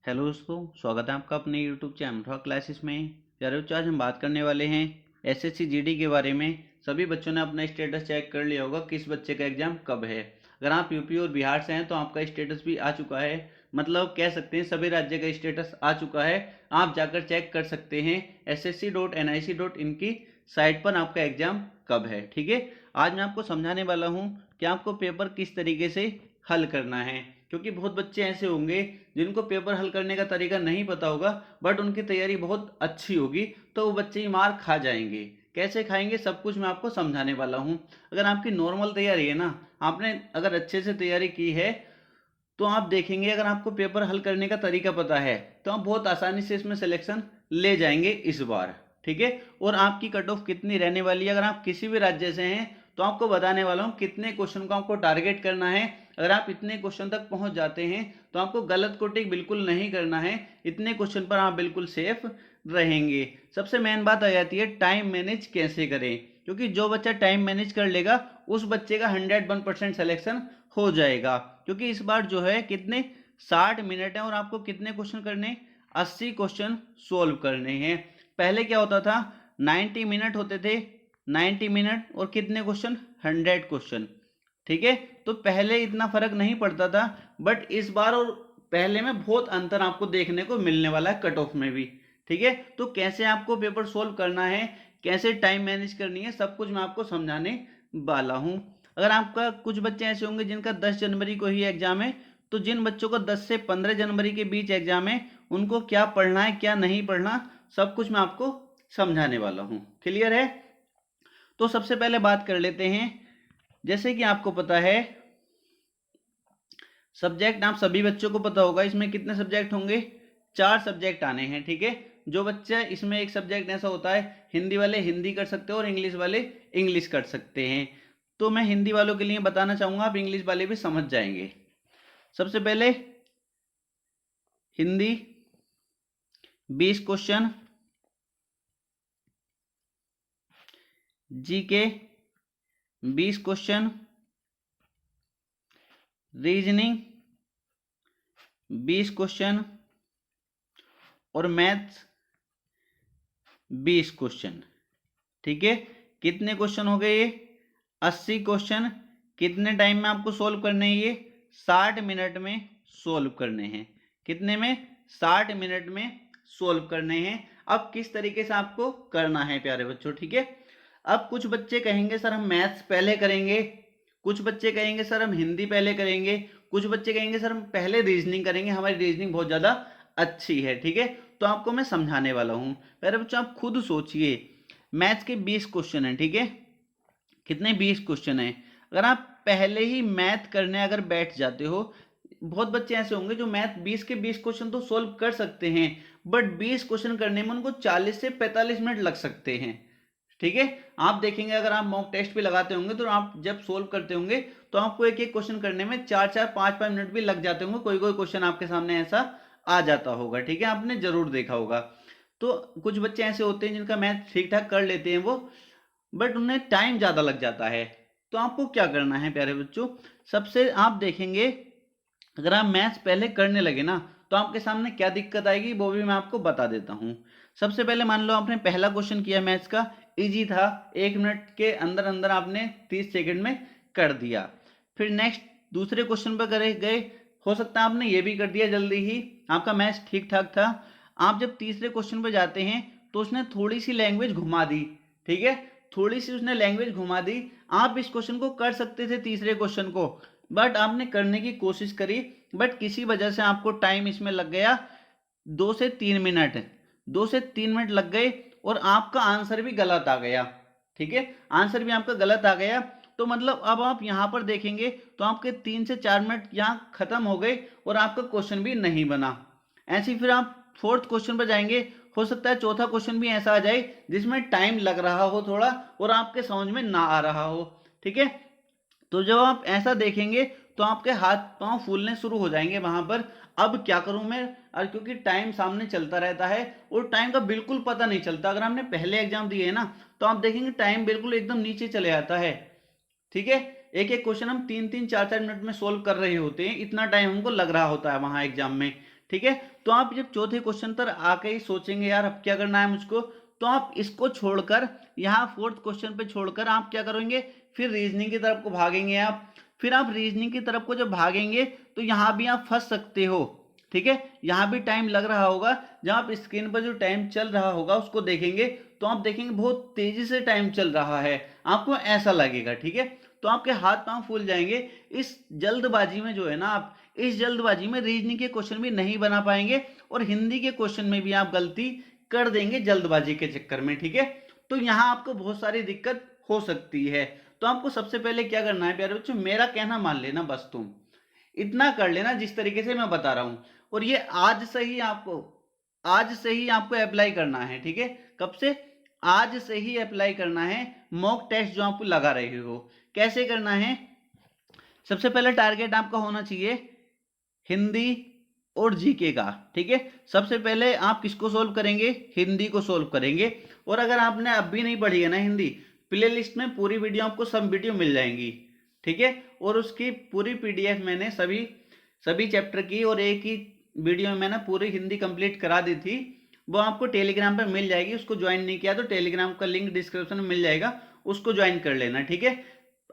Hello दोस्तों, स्वागत है आपका अपने यूट्यूब चैनल थॉट क्लासेस में। प्यारे बच्चों, आज हम बात करने वाले हैं एसएससी जीडी के बारे में। सभी बच्चों ने अपना स्टेटस चेक कर लिया होगा किस बच्चे का एग्जाम कब है। अगर आप यूपी और बिहार से हैं तो आपका स्टेटस भी आ चुका है, मतलब कह सकते हैं सभी राज्य का स्टेटस आ चुका है। आप जाकर चेक कर सकते हैं ssc.nic.in की साइट पर आपका एग्जाम कब है। ठीक है, आज मैं आपको समझाने वाला हूँ कि आपको पेपर किस तरीके से हल करना है, क्योंकि बहुत बच्चे ऐसे होंगे जिनको पेपर हल करने का तरीका नहीं पता होगा, बट उनकी तैयारी बहुत अच्छी होगी, तो वो बच्चे ही मार खा जाएंगे। कैसे खाएंगे, सब कुछ मैं आपको समझाने वाला हूँ। अगर आपकी नॉर्मल तैयारी है ना, आपने अगर अच्छे से तैयारी की है, तो आप देखेंगे अगर आपको पेपर हल करने का तरीका पता है तो आप बहुत आसानी से इसमें सिलेक्शन ले जाएंगे इस बार। ठीक है, और आपकी कट ऑफ कितनी रहने वाली है, अगर आप किसी भी राज्य से हैं तो आपको बताने वाला हूं कितने क्वेश्चन को आपको टारगेट करना है। अगर आप इतने क्वेश्चन तक पहुंच जाते हैं तो आपको गलत को टिक बिल्कुल नहीं करना है, इतने क्वेश्चन पर आप बिल्कुल सेफ रहेंगे। सबसे मेन बात आ जाती है टाइम मैनेज कैसे करें, क्योंकि जो बच्चा टाइम मैनेज कर लेगा उस बच्चे का 101% सिलेक्शन हो जाएगा। क्योंकि इस बार जो है कितने 60 मिनट है और आपको कितने क्वेश्चन करने, 80 क्वेश्चन सोल्व करने हैं। पहले क्या होता था, 90 मिनट होते थे, 90 मिनट और कितने क्वेश्चन, 100 क्वेश्चन। ठीक है, तो पहले इतना फर्क नहीं पड़ता था, बट इस बार और पहले में बहुत अंतर आपको देखने को मिलने वाला है कट ऑफ में भी। ठीक है, तो कैसे आपको पेपर सोल्व करना है, कैसे टाइम मैनेज करनी है, सब कुछ मैं आपको समझाने वाला हूं। अगर आपका कुछ बच्चे ऐसे होंगे जिनका 10 जनवरी को ही एग्जाम है, तो जिन बच्चों का 10 से 15 जनवरी के बीच एग्जाम है उनको क्या पढ़ना है क्या नहीं पढ़ना, सब कुछ मैं आपको समझाने वाला हूं। क्लियर है? तो सबसे पहले बात कर लेते हैं। जैसे कि आपको पता है सब्जेक्ट, आप सभी बच्चों को पता होगा इसमें कितने सब्जेक्ट होंगे, 4 सब्जेक्ट आने हैं। ठीक है, जो बच्चा इसमें एक सब्जेक्ट ऐसा होता है, हिंदी वाले हिंदी कर सकते हो और इंग्लिश वाले इंग्लिश कर सकते हैं। तो मैं हिंदी वालों के लिए बताना चाहूंगा, आप इंग्लिश वाले भी समझ जाएंगे। सबसे पहले Hindi 20 question, GK 20 question, reasoning 20 question और मैथ्स 20 क्वेश्चन। ठीक है, कितने क्वेश्चन हो गए ये, 80 क्वेश्चन। कितने टाइम में आपको सोल्व करने हैं ये, 60 मिनट में सोल्व करने हैं। कितने में, 60 मिनट में सोल्व करने हैं। अब किस तरीके से आपको करना है प्यारे बच्चों, ठीक है। अब कुछ बच्चे कहेंगे सर हम मैथ्स पहले करेंगे, कुछ बच्चे कहेंगे सर हम हिंदी पहले करेंगे, कुछ बच्चे कहेंगे सर हम पहले रीजनिंग करेंगे, हमारी रीजनिंग बहुत ज्यादा अच्छी है। ठीक है, तो आपको मैं समझाने वाला हूं। प्यारे बच्चों आप खुद सोचिए, मैथ्स के 20 क्वेश्चन है। ठीक है, कितने, 20 क्वेश्चन है। अगर आप पहले ही मैथ करने अगर बैठ जाते हो, बहुत बच्चे ऐसे होंगे जो मैथ 20 के 20 क्वेश्चन तो सोल्व कर सकते हैं, बट 20 क्वेश्चन करने में उनको 40 से 45 मिनट लग सकते हैं। ठीक है, आप देखेंगे अगर आप मॉक टेस्ट भी लगाते होंगे तो आप जब सोल्व करते होंगे तो आपको एक एक क्वेश्चन करने में 4-4 5-5 मिनट भी लग जाते होंगे। कोई कोई क्वेश्चन आपके सामने ऐसा आ जाता होगा। ठीक है, आपने जरूर देखा होगा। तो कुछ बच्चे ऐसे होते हैं जिनका मैथ ठीक ठाक कर लेते हैं वो, बट उन्हें टाइम ज्यादा लग जाता है। तो आपको क्या करना है प्यारे बच्चों, सबसे आप देखेंगे अगर आप मैथ्स पहले करने लगे ना तो आपके सामने क्या दिक्कत आएगी वो भी मैं आपको बता देता हूं। सबसे पहले मान लो आपने पहला क्वेश्चन किया मैथ्स का, इजी था, 1 मिनट के अंदर अंदर आपने 30 सेकंड में कर दिया। फिर नेक्स्ट दूसरे क्वेश्चन पर करे गए, हो सकता है आपने ये भी कर दिया जल्दी ही, आपका मैथ्स ठीक ठाक था। आप जब तीसरे क्वेश्चन पर जाते हैं तो उसने थोड़ी सी लैंग्वेज घुमा दी। ठीक है, थोड़ी सी उसने लैंग्वेज घुमा दी। आप इस क्वेश्चन को कर सकते थे तीसरे क्वेश्चन को, बट आपने करने की कोशिश करी, बट किसी वजह से आपको टाइम इसमें लग गया 2 से 3 मिनट, 2 से 3 मिनट लग गए और आपका आंसर भी गलत आ गया। ठीक है, आंसर भी आपका गलत आ गया। तो मतलब अब आप यहां पर देखेंगे तो आपके 3 से 4 मिनट यहां खत्म हो गए और आपका क्वेश्चन भी नहीं बना। ऐसे ही फिर आप फोर्थ क्वेश्चन पर जाएंगे, हो सकता है चौथा क्वेश्चन भी ऐसा आ जाए जिसमें टाइम लग रहा हो थोड़ा और आपके समझ में ना आ रहा हो। ठीक है, तो जब आप ऐसा देखेंगे तो आपके हाथ पांव फूलने शुरू हो जाएंगे वहां पर, अब क्या करूं मैं, और क्योंकि टाइम सामने चलता रहता है और टाइम का बिल्कुल पता नहीं चलता। अगर आपने पहले एग्जाम दिए है ना तो आप देखेंगे टाइम बिल्कुल एकदम नीचे चले आता है। ठीक है, एक एक क्वेश्चन हम 3-3 4-4 मिनट में सोल्व कर रहे होते हैं, इतना टाइम हमको लग रहा होता है वहां एग्जाम में। ठीक है, तो आप जब चौथे क्वेश्चन पर आके ही सोचेंगे यार अब क्या करना है मुझको, तो आप इसको छोड़कर यहाँ फोर्थ क्वेश्चन पे छोड़कर आप क्या करेंगे, फिर रीजनिंग की तरफ को भागेंगे आप। फिर आप रीजनिंग की तरफ को जब भागेंगे तो यहाँ भी आप फंस सकते हो, ठीक है। यहाँ भी टाइम लग रहा होगा, जब आप स्क्रीन पर जो टाइम चल रहा होगा उसको देखेंगे तो आप देखेंगे बहुत तेजी से टाइम चल रहा है, आपको ऐसा लगेगा, ठीक है। तो आपके हाथ पांव फूल जाएंगे। इस जल्दबाजी में जो है ना, आप इस जल्दबाजी में रीजनिंग के क्वेश्चन भी नहीं बना पाएंगे और हिंदी के क्वेश्चन में भी आप गलती कर देंगे जल्दबाजी के चक्कर में, ठीक है। तो यहाँ आपको बहुत सारी दिक्कत हो सकती है। तो आपको सबसे पहले क्या करना है प्यारे बच्चों, मेरा कहना मान लेना, बस तुम इतना कर लेना जिस तरीके से मैं बता रहा हूं, और ये आज से ही आपको अप्लाई करना है, ठीक है। कब से? आज से ही अप्लाई करना है। मॉक टेस्ट जो आप लगा रहे हो, कैसे करना है? सबसे पहले टारगेट आपका होना चाहिए हिंदी और जीके का, ठीक है। सबसे पहले आप किसको सोल्व करेंगे? हिंदी को सोल्व करेंगे। और अगर आपने अब भी नहीं पढ़ी है ना हिंदी, प्ले लिस्ट में पूरी वीडियो आपको सब वीडियो मिल जाएंगी, ठीक है। और उसकी पूरी पीडीएफ मैंने सभी चैप्टर की और एक ही वीडियो में मैंने पूरी हिंदी कंप्लीट करा दी थी, वो आपको टेलीग्राम पर मिल जाएगी। उसको ज्वाइन नहीं किया तो टेलीग्राम का लिंक डिस्क्रिप्शन में मिल जाएगा, उसको ज्वाइन कर लेना, ठीक है।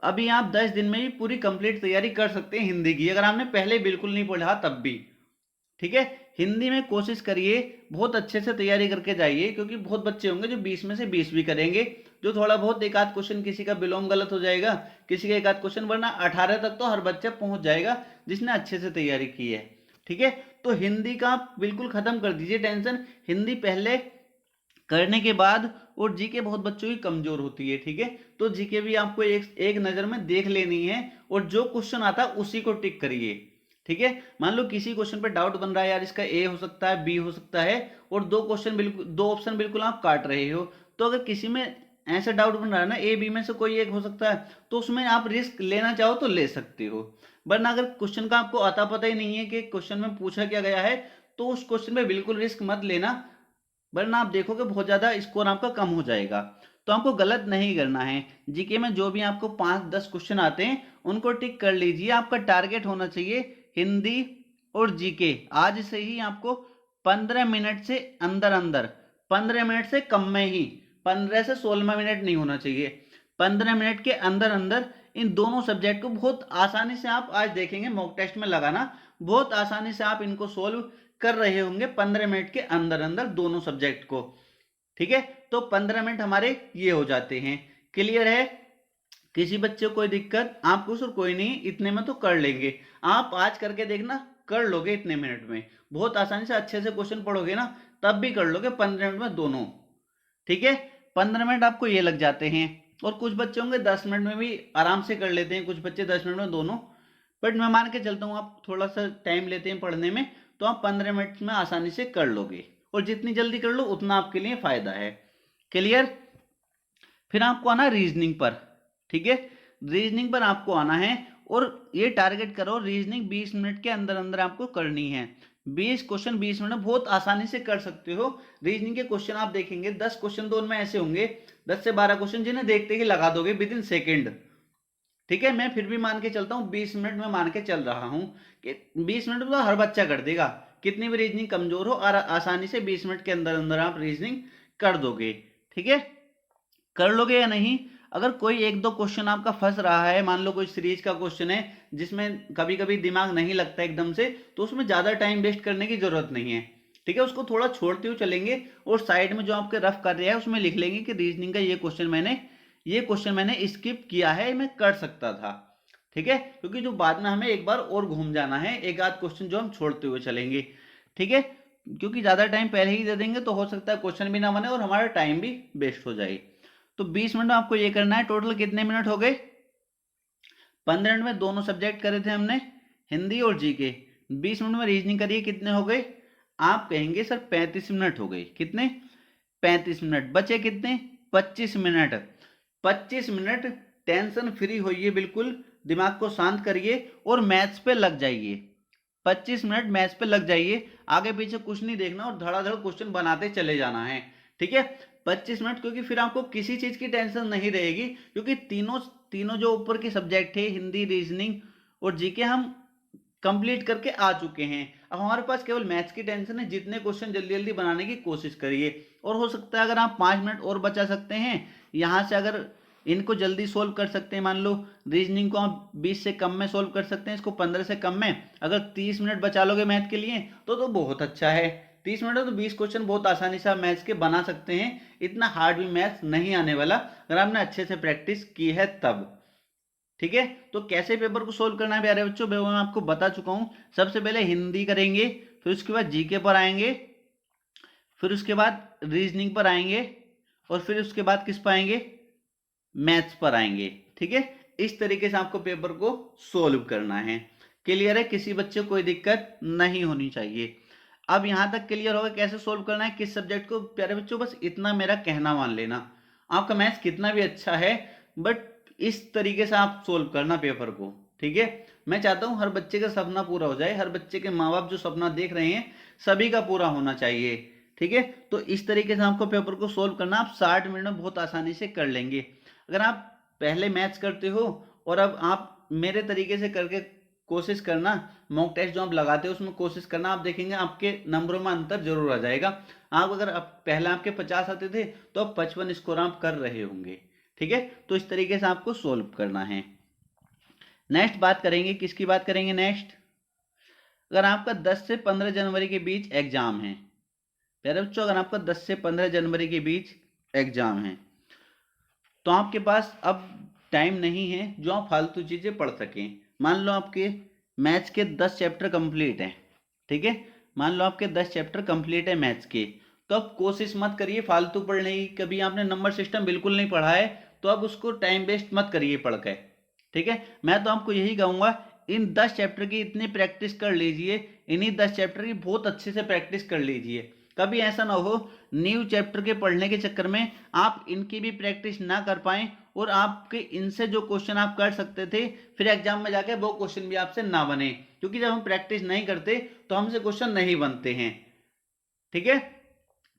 अभी आप 10 दिन में भी पूरी कंप्लीट तैयारी कर सकते हैं हिंदी की, अगर आपने पहले बिल्कुल नहीं पढ़ा तब भी, ठीक है। हिंदी में कोशिश करिए बहुत अच्छे से तैयारी करके जाइए, क्योंकि बहुत बच्चे होंगे जो 20 में से 20 भी करेंगे, जो थोड़ा बहुत एक आध क्वेश्चन किसी का विलोम गलत हो जाएगा, किसी का एक आध क्वेश्चन, वरना 18 तक तो हर बच्चा पहुंच जाएगा जिसने अच्छे से तैयारी की है, ठीक है। तो हिंदी का आप बिल्कुल खत्म कर दीजिए टेंशन, हिंदी पहले करने के बाद। और जीके बहुत बच्चों की कमजोर होती है, ठीक है। तो जीके भी आपको एक नजर में देख लेनी है, और जो क्वेश्चन आता है उसी को टिक करिए, ठीक है। मान लो किसी क्वेश्चन पे डाउट बन रहा है, यार इसका ए हो सकता है, बी हो सकता है, और दो ऑप्शन बिल्कुल आप काट रहे हो, तो अगर किसी में ऐसा डाउट बन रहा है ना, ए बी में से कोई एक हो सकता है, तो उसमें आप रिस्क लेना चाहो तो ले सकते हो। वरना अगर क्वेश्चन का आपको आता पता ही नहीं है कि क्वेश्चन में पूछा क्या गया है, तो उस क्वेश्चन में बिल्कुल रिस्क मत लेना, वरना आप देखोगे बहुत ज्यादा स्कोर आपका कम हो जाएगा। तो आपको गलत नहीं करना है। जीके में जो भी आपको 5-10 क्वेश्चन आते हैं उनको टिक कर लीजिए। आपका टारगेट होना चाहिए हिंदी और जीके आज से ही आपको 15 मिनट से अंदर अंदर, 15 मिनट से कम में ही, 15 से 16 मिनट नहीं होना चाहिए, 15 मिनट के अंदर अंदर इन दोनों सब्जेक्ट को बहुत आसानी से आप आज देखेंगे मॉक टेस्ट में लगाना, बहुत आसानी से आप इनको सोल्व कर रहे होंगे 15 मिनट के अंदर अंदर दोनों सब्जेक्ट को, ठीक है। तो 15 मिनट हमारे ये हो जाते हैं। क्लियर है? किसी बच्चे को कोई दिक्कत? आपको सर कोई नहीं, इतने में तो कर लेंगे। आप आज करके देखना, कर लोगे इतने मिनट में, बहुत आसानी से अच्छे से क्वेश्चन पढ़ोगे ना, तब भी कर लोगे 15 मिनट में दोनों, ठीक है। 15 मिनट आपको ये लग जाते हैं। और कुछ बच्चे होंगे 10 मिनट में भी आराम से कर लेते हैं, कुछ बच्चे 10 मिनट में दोनों, बट मैं मान के चलता हूँ आप थोड़ा सा टाइम लेते हैं पढ़ने में, तो आप 15 मिनट में आसानी से कर लोगे, और जितनी जल्दी कर लो उतना आपके लिए फायदा है। क्लियर? फिर आपको आना रीजनिंग पर, ठीक है। रीजनिंग पर आपको आना है, और ये टारगेट करो रीजनिंग 20 मिनट के अंदर अंदर आपको करनी है। 20 क्वेश्चन 20 मिनट में बहुत आसानी से कर सकते हो। रीजनिंग के क्वेश्चन आप देखेंगे 10 क्वेश्चन तो उनमें ऐसे होंगे, 10 से 12 क्वेश्चन जिन्हें देखते ही लगा दोगे विद इन सेकेंड, ठीक है। मैं फिर भी मान के चलता हूँ 20 मिनट में मान के चल रहा हूँ कि 20 मिनट में तो हर बच्चा कर देगा, कितनी भी रीजनिंग कमजोर हो, और आसानी से 20 मिनट के अंदर अंदर आप रीजनिंग कर दोगे, ठीक है। कर लोगे या नहीं? अगर कोई एक दो क्वेश्चन आपका फंस रहा है, मान लो कोई सीरीज का क्वेश्चन है जिसमें कभी कभी दिमाग नहीं लगता एकदम से, तो उसमें ज्यादा टाइम वेस्ट करने की जरूरत नहीं है, ठीक है। उसको थोड़ा छोड़ते हुए चलेंगे, और साइड में जो आपके रफ कर रहा है उसमें लिख लेंगे कि रीजनिंग का ये क्वेश्चन मैंने स्किप किया है, मैं कर सकता था, ठीक है। क्योंकि जो बाद में हमें एक बार और घूम जाना है, एक आध क्वेश्चन जो हम छोड़ते हुए चलेंगे, ठीक है। क्योंकि ज्यादा टाइम पहले ही दे देंगे तो हो सकता है क्वेश्चन भी ना बने और हमारा टाइम भी वेस्ट हो जाए। तो 20 मिनट में आपको ये करना है। टोटल कितने मिनट हो गए? 15 मिनट में दोनों सब्जेक्ट करे थे हमने, हिंदी और जीके। 20 मिनट में रीजनिंग करिए, कितने हो गए? आप कहेंगे सर 35 मिनट हो गए। कितने? 35 मिनट। बचे कितने? 25 मिनट। 25 मिनट टेंशन फ्री होइए, बिल्कुल दिमाग को शांत करिए और मैथ्स पे लग जाइए। 25 मिनट मैथ्स पे लग जाइए, आगे पीछे कुछ नहीं देखना और धड़ाधड़ क्वेश्चन बनाते चले जाना है, ठीक है। 25 मिनट, क्योंकि फिर आपको किसी चीज की टेंशन नहीं रहेगी, क्योंकि तीनों जो ऊपर के सब्जेक्ट है हिंदी, रीजनिंग और जीके हम कंप्लीट करके आ चुके हैं। अब हमारे पास केवल मैथ्स की टेंशन है, जितने क्वेश्चन जल्दी जल्दी बनाने की कोशिश करिए। और हो सकता है अगर आप 5 मिनट और बचा सकते हैं यहाँ से, अगर इनको जल्दी सोल्व कर सकते हैं, मान लो रीजनिंग को आप 20 से कम में सोल्व कर सकते हैं, इसको 15 से कम में, अगर 30 मिनट बचा लोगे मैथ के लिए तो बहुत अच्छा है। 30 मिनट में तो 20 क्वेश्चन बहुत आसानी से आप मैथ्स के बना सकते हैं। इतना हार्ड भी मैथ्स नहीं आने वाला अगर आपने अच्छे से प्रैक्टिस की है तब। ठीक है, तो कैसे पेपर को सोल्व करना है प्यारे बच्चों, मैं आपको बता चुका हूं। सबसे पहले हिंदी करेंगे, फिर उसके बाद जीके पर आएंगे, फिर उसके बाद रीजनिंग पर आएंगे, और फिर उसके बाद किस पर आएंगे, मैथ्स पर आएंगे। ठीक है, इस तरीके से आपको पेपर को सोल्व करना है। क्लियर है, किसी बच्चे को कोई दिक्कत नहीं होनी चाहिए। अब यहां तक क्लियर होगा कैसे सोल्व करना है किस सब्जेक्ट को। प्यारे बच्चों बस इतना मेरा कहना मान लेना, आपका मैथ्स कितना भी अच्छा है बट इस तरीके से आप सोल्व करना पेपर को। ठीक है, मैं चाहता हूं हर बच्चे का सपना पूरा हो जाए, हर बच्चे के माँ बाप जो सपना देख रहे हैं सभी का पूरा होना चाहिए। ठीक है, तो इस तरीके से आपको पेपर को सोल्व करना, आप 60 मिनट में बहुत आसानी से कर लेंगे। अगर आप पहले मैथ्स करते हो और अब आप मेरे तरीके से करके कोशिश करना, मॉक टेस्ट जो आप लगाते हो उसमें कोशिश करना, आप देखेंगे आपके नंबरों में अंतर जरूर आ जाएगा। आप अगर पहले आपके 50 आते थे तो अब 55 स्कोर आप कर रहे होंगे। ठीक है, तो इस तरीके से आपको सोल्व करना है। नेक्स्ट बात करेंगे, किसकी बात करेंगे नेक्स्ट, अगर आपका 10 से 15 जनवरी के बीच एग्जाम है प्यारे बच्चों, अगर आपका 10 से 15 जनवरी के बीच एग्जाम है तो आपके पास अब टाइम नहीं है जो आप फालतू चीजें पढ़ सकें। मान लो आपके मैथ्स के 10 चैप्टर कंप्लीट हैं। ठीक है, मान लो आपके 10 चैप्टर कंप्लीट है मैथ्स के, तो अब कोशिश मत करिए फालतू पढ़ने की। कभी आपने नंबर सिस्टम बिल्कुल नहीं पढ़ा है तो अब उसको टाइम वेस्ट मत करिए पढ़ के। ठीक है, मैं तो आपको यही कहूंगा इन 10 चैप्टर की इतनी प्रैक्टिस कर लीजिए, इन्हीं 10 चैप्टर की बहुत अच्छे से प्रैक्टिस कर लीजिए। कभी ऐसा ना हो न्यू चैप्टर के पढ़ने के चक्कर में आप इनकी भी प्रैक्टिस ना कर पाए और आपके इनसे जो क्वेश्चन आप कर सकते थे फिर एग्जाम में जाके वो क्वेश्चन भी आपसे ना बने, क्योंकि जब हम प्रैक्टिस नहीं करते तो हमसे क्वेश्चन नहीं बनते हैं। ठीक है,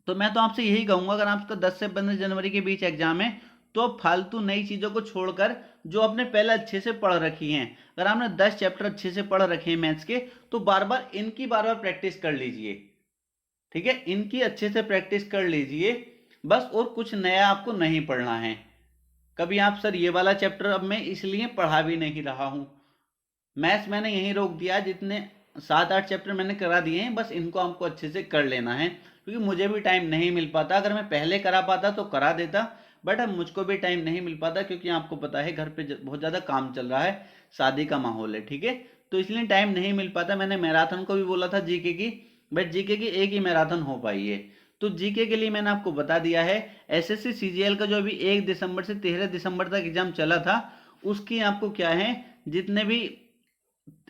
तो मैं तो आपसे यही कहूंगा अगर आपका 10 से 15 जनवरी के बीच एग्जाम है तो फालतू नई चीजों को छोड़कर जो आपने पहले अच्छे से पढ़ रखी हैं, अगर आपने 10 चैप्टर अच्छे से पढ़ रखे हैं मैथ्स के तो बार बार इनकी बार बार प्रैक्टिस कर लीजिए। ठीक है, इनकी अच्छे से प्रैक्टिस कर लीजिए बस, और कुछ नया आपको नहीं पढ़ना है। कभी आप सर ये वाला चैप्टर अब मैं इसलिए पढ़ा भी नहीं रहा हूं, मैथ्स मैंने यहीं रोक दिया, जितने 7-8 चैप्टर मैंने करा दिए हैं बस इनको आपको अच्छे से कर लेना है, क्योंकि मुझे भी टाइम नहीं मिल पाता। अगर मैं पहले करा पाता तो करा देता, बट अब मुझको भी टाइम नहीं मिल पाता क्योंकि आपको पता है घर पे बहुत ज़्यादा काम चल रहा है, शादी का माहौल है। ठीक है, तो इसलिए टाइम नहीं मिल पाता। मैंने मैराथन को भी बोला था जीके की, बट जीके की एक ही मैराथन हो पाई है। तो जीके के लिए मैंने आपको बता दिया है, एसएससी सीजीएल का जो अभी 1 दिसंबर से 13 दिसंबर तक एग्जाम चला था उसकी आपको क्या है, जितने भी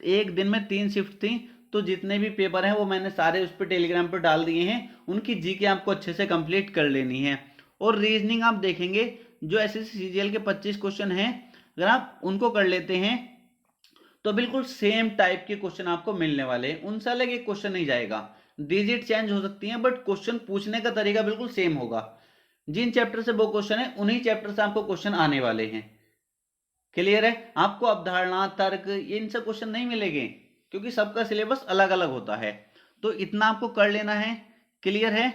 एक दिन में 3 शिफ्ट थी, तो जितने भी पेपर हैं वो मैंने सारे उस पर टेलीग्राम पर डाल दिए हैं, उनकी जीके आपको अच्छे से कंप्लीट कर लेनी है। और रीजनिंग आप देखेंगे जो एसएससी सीजीएल के 25 क्वेश्चन हैं अगर आप उनको कर लेते हैं तो बिल्कुल सेम टाइप के क्वेश्चन आपको मिलने वाले हैं, उनसे अलग एक क्वेश्चन नहीं जाएगा। डिजिट चेंज हो सकती हैं बट क्वेश्चन पूछने का तरीका बिल्कुल सेम होगा। जिन चैप्टर से वो क्वेश्चन है उन्हीं चैप्टर से आपको क्वेश्चन आने वाले हैं। क्लियर है, आपको अवधारणा तर्क इन सब क्वेश्चन नहीं मिलेंगे क्योंकि सबका सिलेबस अलग अलग होता है। तो इतना आपको कर लेना है। क्लियर है,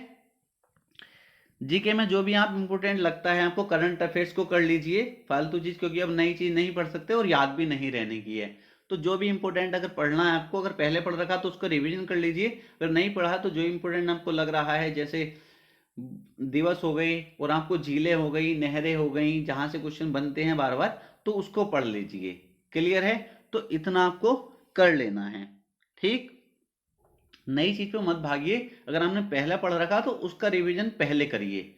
जीके में जो भी आप इंपोर्टेंट लगता है आपको करंट अफेयर्स को कर लीजिए, फालतू चीज क्योंकि अब नई चीज नहीं पढ़ सकते और याद भी नहीं रहने की है। तो जो भी इंपोर्टेंट अगर पढ़ना है आपको, अगर पहले पढ़ रखा तो उसका रिवीजन कर लीजिए, अगर नहीं पढ़ा तो जो इंपोर्टेंट आपको लग रहा है जैसे दिवस हो गई और आपको झीलें हो गई, नहरें हो गई, जहां से क्वेश्चन बनते हैं बार बार, तो उसको पढ़ लीजिए। क्लियर है, तो इतना आपको कर लेना है। ठीक, नई चीज पे मत भागिए, अगर आपने पहला पढ़ रखा तो उसका रिवीजन पहले करिए।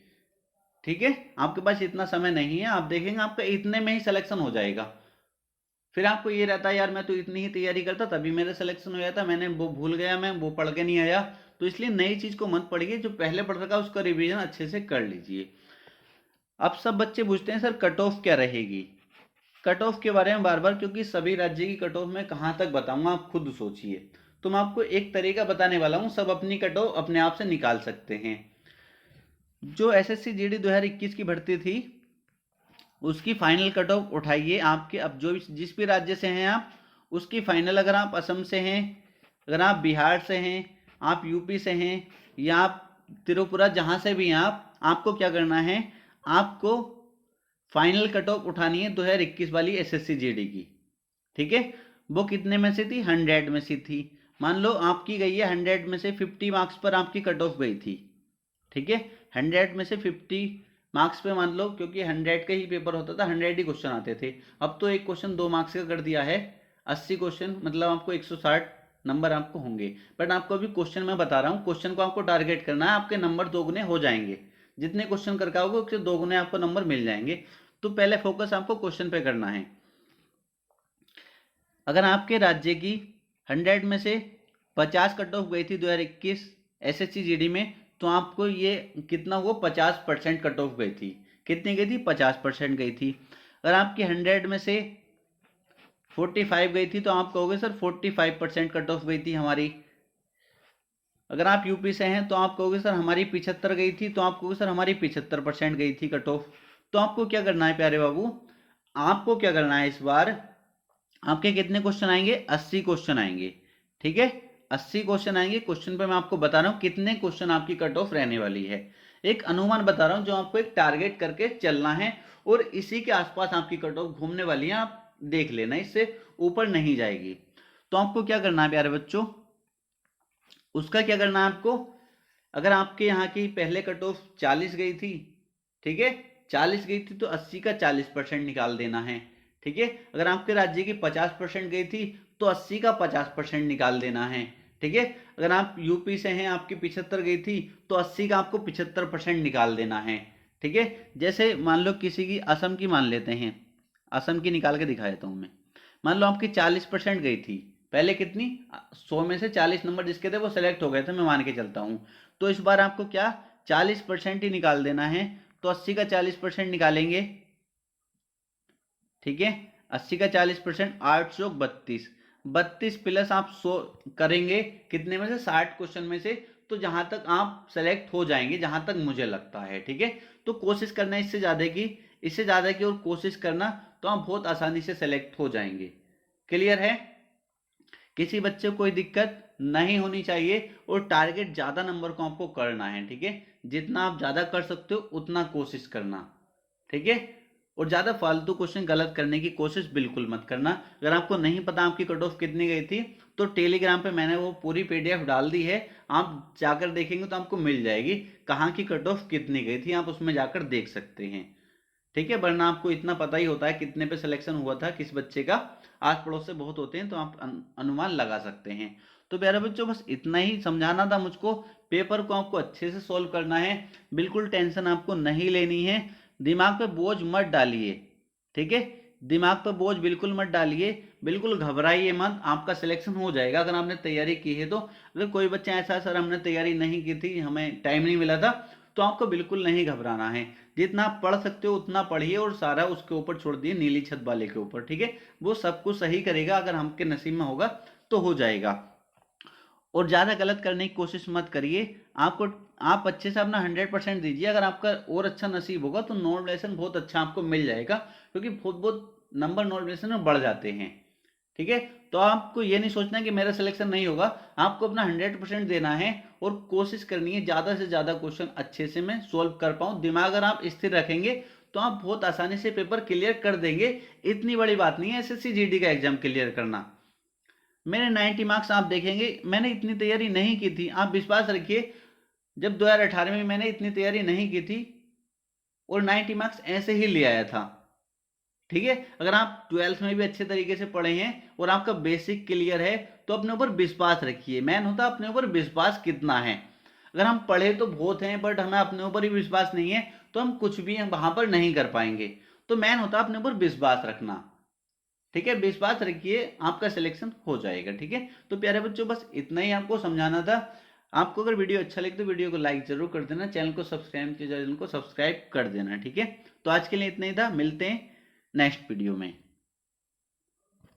ठीक है, आपके पास इतना समय नहीं है, आप देखेंगे आपका इतने में ही सिलेक्शन हो जाएगा। फिर आपको ये रहता है यार मैं तो इतनी ही तैयारी करता तभी मेरा सिलेक्शन हो जाता, मैंने वो भूल गया, मैं वो पढ़ के नहीं आया। तो इसलिए नई चीज को मत पढ़िए, जो पहले पढ़ रखा उसका रिवीजन अच्छे से कर लीजिए। अब सब बच्चे पूछते हैं सर कट ऑफ क्या रहेगी, कट ऑफ के बारे में बार बार, क्योंकि सभी राज्य की कट ऑफ मैं कहां तक बताऊंगा आप खुद सोचिए। तो मैं आपको एक तरीका बताने वाला हूं, सब अपनी कट ऑफ अपने आप से निकाल सकते हैं। जो एसएससी जीडी 2021 की भर्ती थी उसकी फाइनल कट ऑफ उठाइए आपके, अब जो जिस भी राज्य से हैं आप उसकी फाइनल, अगर आप असम से हैं अगर आप बिहार से हैं, आप यूपी से हैं, या आप त्रिपुरा, जहां से भी हैं आपको क्या करना है, आपको फाइनल कट ऑफ उठानी है 2021 वाली एसएससी जीडी की। ठीक है, वो कितने में से थी, 100 में से थी। मान लो आपकी गई है 100 में से 50 मार्क्स पर आपकी कट ऑफ गई थी। ठीक है, 100 में से 50 मार्क्स पे मान लो, क्योंकि 100 का ही पेपर होता था, 100 ही क्वेश्चन आते थे। अब तो एक क्वेश्चन 2 मार्क्स का कर दिया है, 80 क्वेश्चन, मतलब आपको 160 नंबर आपको होंगे। बट आपको अभी क्वेश्चन मैं बता रहा हूँ, क्वेश्चन को आपको टारगेट करना है, आपके नंबर दोगुने हो जाएंगे। जितने क्वेश्चन करके आओगे उससे दोगुने आपको नंबर मिल जाएंगे। तो पहले फोकस आपको क्वेश्चन पे करना है। अगर आपके राज्य की 100 में से 50 कट ऑफ गई थी 2021 एसएससी जीडी में, तो आपको ये कितना हुआ, 50% कट ऑफ गई थी। कितनी गई थी, 50% गई थी। अगर आपकी 100 में से 45 गई थी तो आप कहोगे सर 45% कट ऑफ गई थी हमारी। अगर आप यूपी से हैं तो आप कहोगे सर हमारी 75 गई थी, तो आप कहोगे सर हमारी 75% गई थी कट ऑफ। तो आपको क्या करना है प्यारे बाबू, आपको क्या करना है, इस बार आपके कितने क्वेश्चन आएंगे, 80 क्वेश्चन आएंगे। ठीक है, 80 क्वेश्चन आएंगे। क्वेश्चन पे मैं आपको बता रहा हूँ कितने क्वेश्चन आपकी कट ऑफ रहने वाली है। एक अनुमान बता रहा हूँ जो आपको एक टारगेट करके चलना है, और इसी के आसपास आपकी कट ऑफ घूमने वाली है, आप देख लेना, इससे ऊपर नहीं जाएगी। तो आपको क्या करना है प्यारे बच्चों, उसका क्या करना है आपको, अगर आपके यहाँ की पहले कट ऑफ 40 गई थी, ठीक है, 40 गई थी तो 80 का 40% निकाल देना है। ठीक है, अगर आपके राज्य की 50% गई थी तो 80 का 50% निकाल देना है। ठीक है, अगर आप यूपी से हैं, आपकी 75 गई थी तो 80 का आपको 75% निकाल देना है। ठीक है, जैसे मान लो किसी की असम की मान लेते हैं, असम की निकाल के दिखा देता हूं मैं। मान लो आपकी 40% गई थी, पहले कितनी, 100 में से 40 नंबर जिसके थे वो सिलेक्ट हो गए थे, मैं मान के चलता हूं। तो इस बार आपको क्या 40% ही निकाल देना है। तो 80 का 40% निकालेंगे। ठीक है, 80 का 40%, 8 चौक 32, 32 प्लस आप 100 करेंगे कितने में से, 60 क्वेश्चन में से। तो जहां तक आप सेलेक्ट हो जाएंगे, जहां तक मुझे लगता है। ठीक है, तो कोशिश करना इससे ज्यादा की, इससे ज्यादा की और कोशिश करना, तो आप बहुत आसानी से सेलेक्ट हो जाएंगे। क्लियर है, किसी बच्चे को कोई दिक्कत नहीं होनी चाहिए, और टारगेट ज्यादा नंबर को आपको करना है। ठीक है, जितना आप ज्यादा कर सकते हो उतना कोशिश करना। ठीक है, और ज्यादा फालतू क्वेश्चन गलत करने की कोशिश बिल्कुल मत करना। अगर आपको नहीं पता आपकी कट ऑफ कितनी गई थी, तो टेलीग्राम पे मैंने वो पूरी पीडीएफ डाल दी है, आप जाकर देखेंगे तो आपको मिल जाएगी कहाँ की कट ऑफ कितनी गई थी, आप उसमें जाकर देख सकते हैं। ठीक है, वरना आपको इतना पता ही होता है कितने पे सिलेक्शन हुआ था किस बच्चे का, आस पड़ोस से बहुत होते हैं, तो आप अनुमान लगा सकते हैं। तो प्यारे बच्चों बस इतना ही समझाना था मुझको। पेपर को आपको अच्छे से सोल्व करना है, बिल्कुल टेंशन आपको नहीं लेनी है, दिमाग पे बोझ मत डालिए। ठीक है, दिमाग पे बोझ बिल्कुल मत डालिए, बिल्कुल घबराइए मत, आपका सिलेक्शन हो जाएगा अगर आपने तैयारी की है तो। अगर कोई बच्चा ऐसा, सर हमने तैयारी नहीं की थी, हमें टाइम नहीं मिला था, तो आपको बिल्कुल नहीं घबराना है। जितना आप पढ़ सकते हो उतना पढ़िए, और सारा उसके ऊपर छोड़ दिए, नीली छत वाले के ऊपर। ठीक है, वो सब कुछ सही करेगा, अगर हमके नसीब में होगा तो हो जाएगा। और ज्यादा गलत करने की कोशिश मत करिए। आपको, आप अच्छे से अपना 100% दीजिए, अगर आपका और अच्छा नसीब होगा तो नॉर्मलाइजेशन बहुत अच्छा आपको मिल जाएगा, क्योंकि बहुत बहुत नंबर नॉर्मलाइजेशन में बढ़ जाते हैं। ठीक है, तो आपको ये नहीं सोचना कि मेरा सिलेक्शन नहीं होगा, आपको अपना 100% देना है, और कोशिश करनी है ज्यादा से ज्यादा क्वेश्चन अच्छे से मैं सोल्व कर पाऊं। दिमाग अगर आप स्थिर रखेंगे तो आप बहुत आसानी से पेपर क्लियर कर देंगे। इतनी बड़ी बात नहीं है एसएससी जीडी का एग्जाम क्लियर करना। मेरे 90 मार्क्स आप देखेंगे, मैंने इतनी तैयारी नहीं की थी, आप विश्वास रखिए, जब 2018 में मैंने इतनी तैयारी नहीं की थी, और 90 मार्क्स ऐसे ही ले आया था। ठीक है, अगर आप 12th में भी अच्छे तरीके से पढ़े हैं और आपका बेसिक क्लियर है, तो अपने ऊपर विश्वास रखिए। मैन होता अपने ऊपर विश्वास कितना है। अगर हम पढ़े तो बहुत हैं, बट हमें अपने ऊपर ही विश्वास नहीं है, तो हम कुछ भी वहां पर नहीं कर पाएंगे। तो मैन होता अपने ऊपर विश्वास रखना। ठीक है, विश्वास रखिए, आपका सिलेक्शन हो जाएगा। ठीक है, तो प्यारे बच्चों बस इतना ही आपको समझाना था। आपको अगर वीडियो अच्छा लगे तो वीडियो को लाइक जरूर कर देना, चैनल को सब्सक्राइब कर देना। ठीक है, तो आज के लिए इतना ही था, मिलते हैं नेक्स्ट वीडियो में।